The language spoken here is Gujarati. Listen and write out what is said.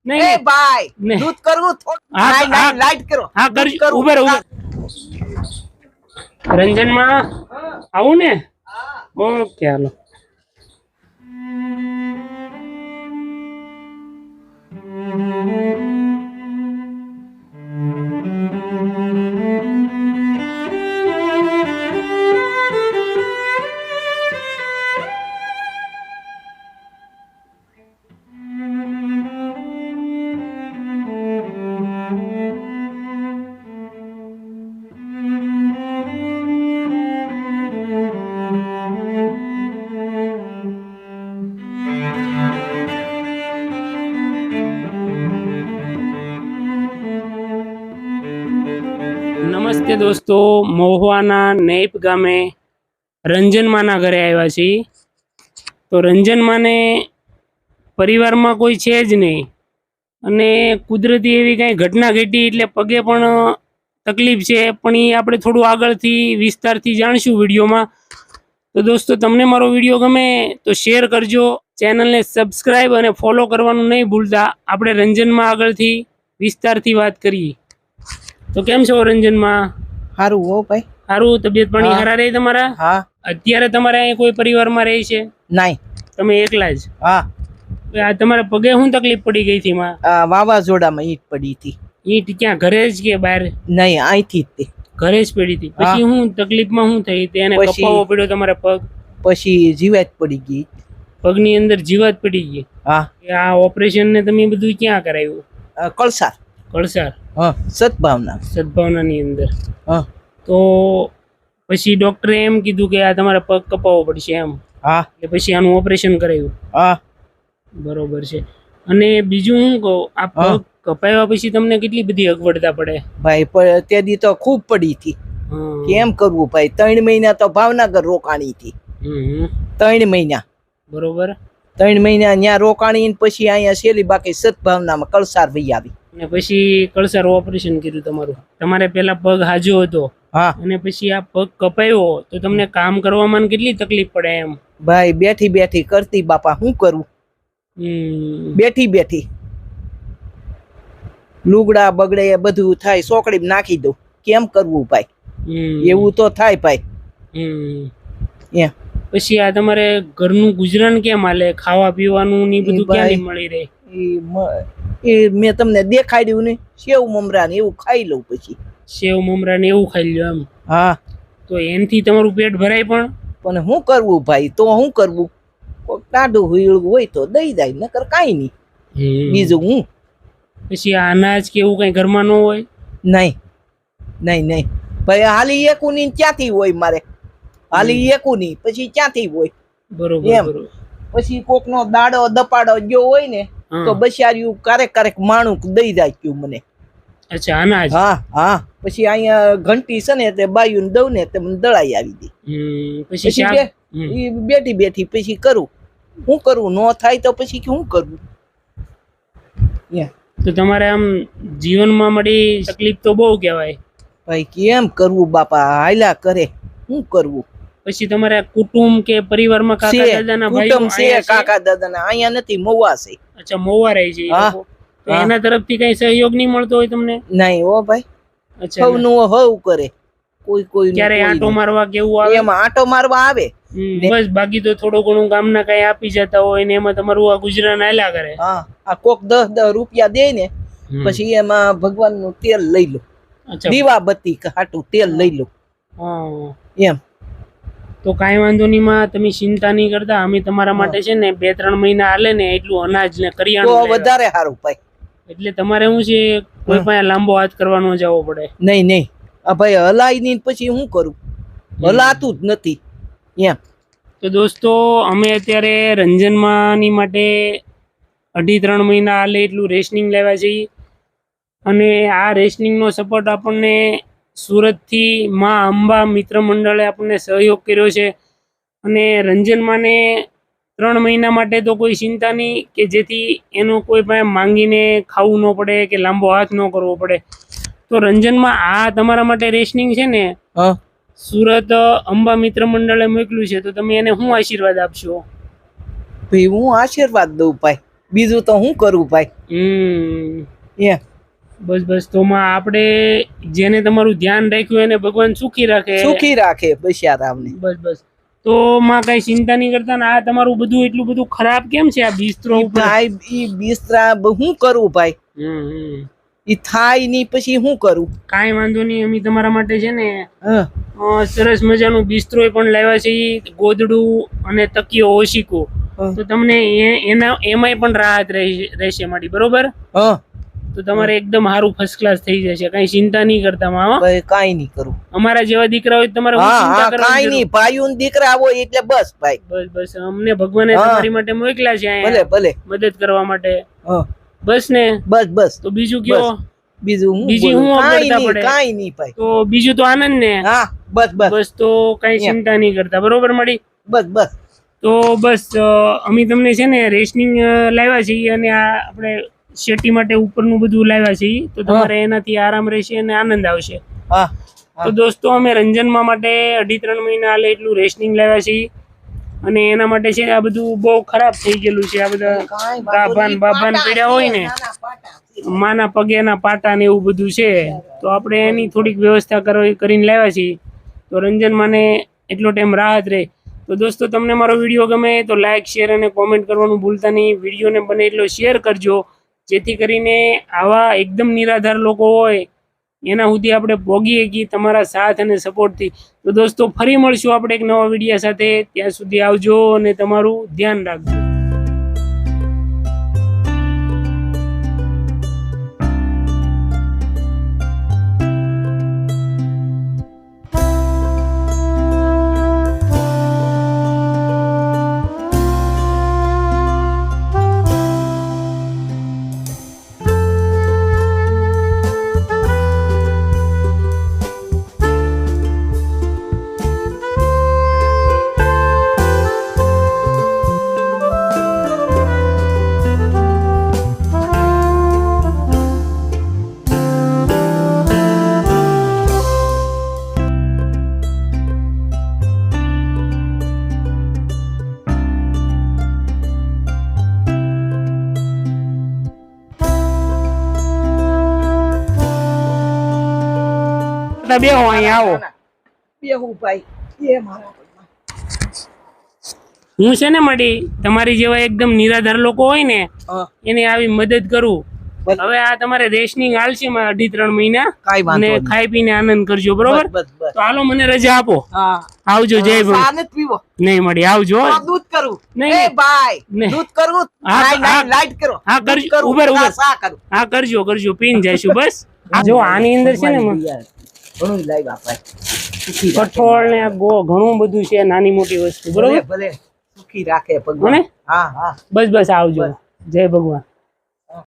નહીં એ ભાઈ નહીં. દૂધ કરવું હા, થોડું હા. લાઈટ કરો હા દૂધ કરજો કરવું. ઉભર રંજનમાં આવું ને ઓકે હાલો નમસ્તે દોસ્તો, મહુવાના નેપ ગામે રંજનમાના ઘરે આવ્યા છીએ. તો રંજનમાને પરિવારમાં કોઈ છે જ નહીં અને કુદરતી એવી કાંઈ ઘટના ઘટી એટલે પગે પણ તકલીફ છે, પણ એ આપણે થોડું આગળથી વિસ્તારથી જાણશું વિડીયોમાં. તો દોસ્તો, તમને મારો વિડીયો ગમે તો શેર કરજો, ચેનલને સબસ્ક્રાઈબ અને ફોલો કરવાનું નહીં ભૂલતા. આપણે રંજનમાં આગળથી વિસ્તારથી વાત કરીએ. તો કેમ છો રંજનમાં? સારું હો ભાઈ. સારું, તબિયત પાણી હા. સારા રહે તમારા? હા અત્યારે તમારે અહીં કોઈ પરિવારમાં રહે છે? નહીં. તમે એકલા જ? હા આ તમારા પગે શું તકલીફ પડી ગઈ હતી માં? આ વાવાઝોડામાં ઈંટ પડી હતી. ઈંટ ક્યાં, ઘરે જ કે બહાર? નહીં, અહીંથી જ તે. ઘરે જ પડી હતી. પછી શું તકલીફમાં શું થઈ? તેને પછી- કપાવવો પડ્યો તમારા પગ? પછી જીવાત પડી ગઈ. પગની અંદર જીવાત પડી ગઈ? હા આ ઓપરેશન ને તમે બધું ક્યાં કરાવ્યું? કળસાર. કળસાર હા સદભાવના. સદભાવનાની અંદર. હા તો પછી ડોક્ટરે એમ કીધું કે આ તમારા પગ કપાવવો પડશે એમ, હા એટલે પછી આનું ઓપરેશન કરાવ્યું? હા બરોબર છે. અને બીજું શું કહું, આ પગ કપાવ્યા પછી તમને કેટલી બધી અગવડતા પડે? ભાઈ તે દી તો ખૂબ પડી હતી. હમ. કેમ કરવું ભાઈ? 3 મહિના તો ભાવનગર રોકાણી હતી. હમ. 3 મહિના. બરોબર. 3 મહિના ત્યાં રોકાણી ને પછી અહીંયા શેલી બાકી સદભાવનામાં કળસાર વહી આવી. અને પછી કળસાર ઓપરેશન કર્યું તમારું. તમારે પેલા પગ હાજો હતો હા અને પછી આ પગ કપાયો તો તમને કામ કરવામાં કેટલી તકલીફ પડે એમ? ભાઈ બેઠી બેઠી કરતી બાપા, શું કરવું? હમ. બેઠી બેઠી લુગડા બગડે એ બધું થાય, સોકડી નાખી દઉં. કેમ કરવું ભાઈ? હમ. એવું તો થાય ભાઈ. હમ. એમ પછી આ તમારે ઘરનું ગુજરાન કેમ હાલે? ખાવા પીવાનું ને ઈ બધું ઈ ભાઈ- ક્યાંથી મળી રહે? એ મેં તમને દેખાડ્યું ને, સેવ મમરા ને એવું ખાઈ લઉં પછી. સેવ મમરા ને એવું ખાઈ લ્યો એમ? હા તો એનથી તમારું પેટ ભરાય પણ? પણ શું કરવું ભાઈ? તો શું કરવું? કોક ટાઢું હુયળું હોય તો દઈ જાય, નકર કાંઈ નહીં. બીજું હું પછી આ અનાજ કે એવું કઈ ઘરમાં ન હોય? નહીં નહીં નહીં ભાઈ. હાલી એકું ની ક્યાંથી હોય મારે? હાલી એકું ની પછી ક્યાંથી હોય? બરોબર એમ. બરોબર. પછી કોક નો દાડો દપાડો જો હોય ને હા. તો બસિયાર્યું ક્યારેક ક્યારેક માણું દઈ જાય ક્યું મને. અચ્છા, અનાજ. હા હા પછી અહીંયા ઘંટી છે ને તે બાયું દઉં ને તે મને દળાઈ આવી દી. પછી પછી શાક. ઈ બેઠી બેઠી પછી કરું. શું કરવું? ન થાય તો પછી શું કરવું? તો તમારે આમ જીવનમાં મળી તકલીફ તો બહુ કહેવાય. ભાઈ કેમ કરવું બાપા? હાલ્યા કરે. શું કરવું? પછી તમારે કુટુંબ કે પરિવારમાં કાકા છે દાદાના કુટુંબ છે, ભાઈઓ કાકા દાદા અહીંયા નથી, મહુવા છે. અચ્છા, મોવા રહે છે ઈ હા. લોકો. તો હા. એના તરફથી કઈ સહયોગ નહીં મળતો હોય તમને? નહીં હો ભાઈ. અચ્છા. હવ નું હવ કરે. કોઈ ક્યારે આંટો મારવા કેવું આવે? એમાં આંટો મારવા આવે. બસ, બાકી તો થોડું ઘણું ગામના કઈ આપી જતા હોય ને એમાં તમારું આ ગુજરાન હાલ્યા કરે. હા આ કોક 10 રૂપિયા દે ને પછી એમાં ભગવાન નું તેલ લઈ લો. અચ્છા. દીવાબત્તી હાટું તેલ લઈ લો. હા. એમ તો કાંઈ વાંધો નહીં માં, તમે ચિંતા નહીં કરતા. અમે તમારા માટે છે ને 2-3 મહિના હાલે ને એટલું અનાજ ને તો કરિયાણું લેવા. વધારે સારું ભાઈ. એટલે તમારે શું છે, કોઈ પાસે લાંબો હાથ કરવાનો જવો પડે. નહીં નહીં આ ભાઈ હલાય નહીં પછી શું કરું? હલાતું જ નથી એમ. તો દોસ્તો, અમે અત્યારે રંજનમાની માટે 2.5-3 મહિના હાલે એટલું રેશનિંગ લેવા જઈએ અને આ રેશનિંગનો સપોર્ટ આપણને સુરતથી માં અંબા મિત્ર મંડળે આપણને સહયોગ કર્યો છે. અને રંજનમાને 3 મહિના માટે તો કોઈ ચિંતા નહીં કે જેથી એનું કોઈ પાસે માંગીને ખાવું ન પડે કે લાંબો હાથ ન કરવો પડે. તો રંજનમાં આ તમારા માટે રેશનિંગ છે ને, હા સુરત અંબા મિત્ર મંડળે મોકલ્યું છે. તો તમે એને શું આશીર્વાદ આપશો? ભાઈ હું આશીર્વાદ દઉં ભાઈ. બીજું તો હું કરું ભાઈ. એ બસ બસ તો માં આપણે જેને તમારું ધ્યાન રાખ્યું એને ભગવાન સુખી રાખે. સુખી રાખે બિચારાને. બસ બસ તો માં કઈ ચિંતા નહીં કરતા ને. આ તમારું બધું એટલું બધું ખરાબ કેમ છે? આ બિસ્તરો ઉપર ભાઈ ઈ બિસ્તરા હું કરું ભાઈ? ઈ થાય નહીં પછી હું કરું? કાંઈ વાંધો નહીં, અમે તમારા માટે છે ને હા સરસ મજાનું બિસ્તરો પણ લાવ્યા છે, ગોદડું અને તકિયો ઓશિકો. તો તમને એમાંય પણ રાહત રહેશે મારી, બરોબર? હા તો તમારે એકદમ સારું ફર્સ્ટ ક્લાસ થઈ જશે. કઈ ચિંતા નહીં કરતા માં. ભાઈ કાઈ નહીં કરું. અમારા જેવા દીકરા હોય તમારે ચિંતા કરવાની કાઈ નહીં, ભાઈઓ ને દીકરા હોય એટલે બસ ભાઈ. બસ બસ અમને ભગવાને તમારી માટે મોકલ્યા છે ભલે ભલે મદદ કરવા માટે. બસ ને બસ બસ. તો બીજું કયો? બીજી હું કાઈ નહીં ભાઈ. તો બીજું તો આનંદ ને. હા બસ બસ બસ તો કઈ ચિંતા નહીં કરતા, બરોબર મળી? બસ બસ. તો બસ અમે તમને છે ને રેશનિંગ લાવ્યા છીએ અને આ આપણે શેટી માટે ઉપરનું બધું લાવ્યા છીએ, તો તમારે એનાથી આરામ રહેશે અને આનંદ આવશે. તો દોસ્તો અમે રંજનમાં માટે 2.5-3 મહિના હાલે એટલું રેશનિંગ લાવ્યા છીએ અને એના માટે છે આ બધું બહુ ખરાબ થઈ ગયેલું છે. આ બધા બાભાન પીડ્યા હોય ને, માના પગેના પાટા ને એવું બધું છે, તો આપણે એની થોડીક વ્યવસ્થા કરીને લાવ્યા છીએ, તો રંજનમાંને એટલો ટાઈમ રાહત રહે. તો દોસ્તો તમને મારો વિડીયો ગમે તો લાઇક શેર અને કોમેન્ટ કરવાનું ભૂલતા નહીં. વિડીયોને બને એટલો શેર કરજો, જેથી કરીને આવા એકદમ નિરાધાર લોકો હોય એના સુધી આપણે પહોંચી શકીએ તમારા સાથ અને સપોર્ટથી. તો દોસ્તો ફરી મળશું આપણે એક નવા વિડીયો સાથે. ત્યાં સુધી આવજો અને તમારું ધ્યાન રાખજો. બેહો અહીંયા આવો. બેહું ભાઈ. એ મારા હું છે ને મળી તમારી જેવા એકદમ નિરાધાર લોકો હોય ને એને આવી મદદ કરું. હવે આ તમારે રેશનિંગ હાલશે 2.5-3 મહિના અને ખાઈ પીને આનંદ કરજો, બરોબર? તો હાલો મને રજા આપો. આવજો. જય ભગવાન. નહીં મળી આવજો. દૂધ કરું નહીં ભાઈ, દૂધ કરું. લાઈટ કરો. હા કરજો. ઉભર હા કરજો કરજો, પીને જઈશું. બસ જો આની અંદર છે ને કઠોળ ને ઘણું બધું છે, નાની મોટી વસ્તુ, બરોબર? ભલે સુખી રાખે ભગવાન. બસ બસ આવજો. જય ભગવાન.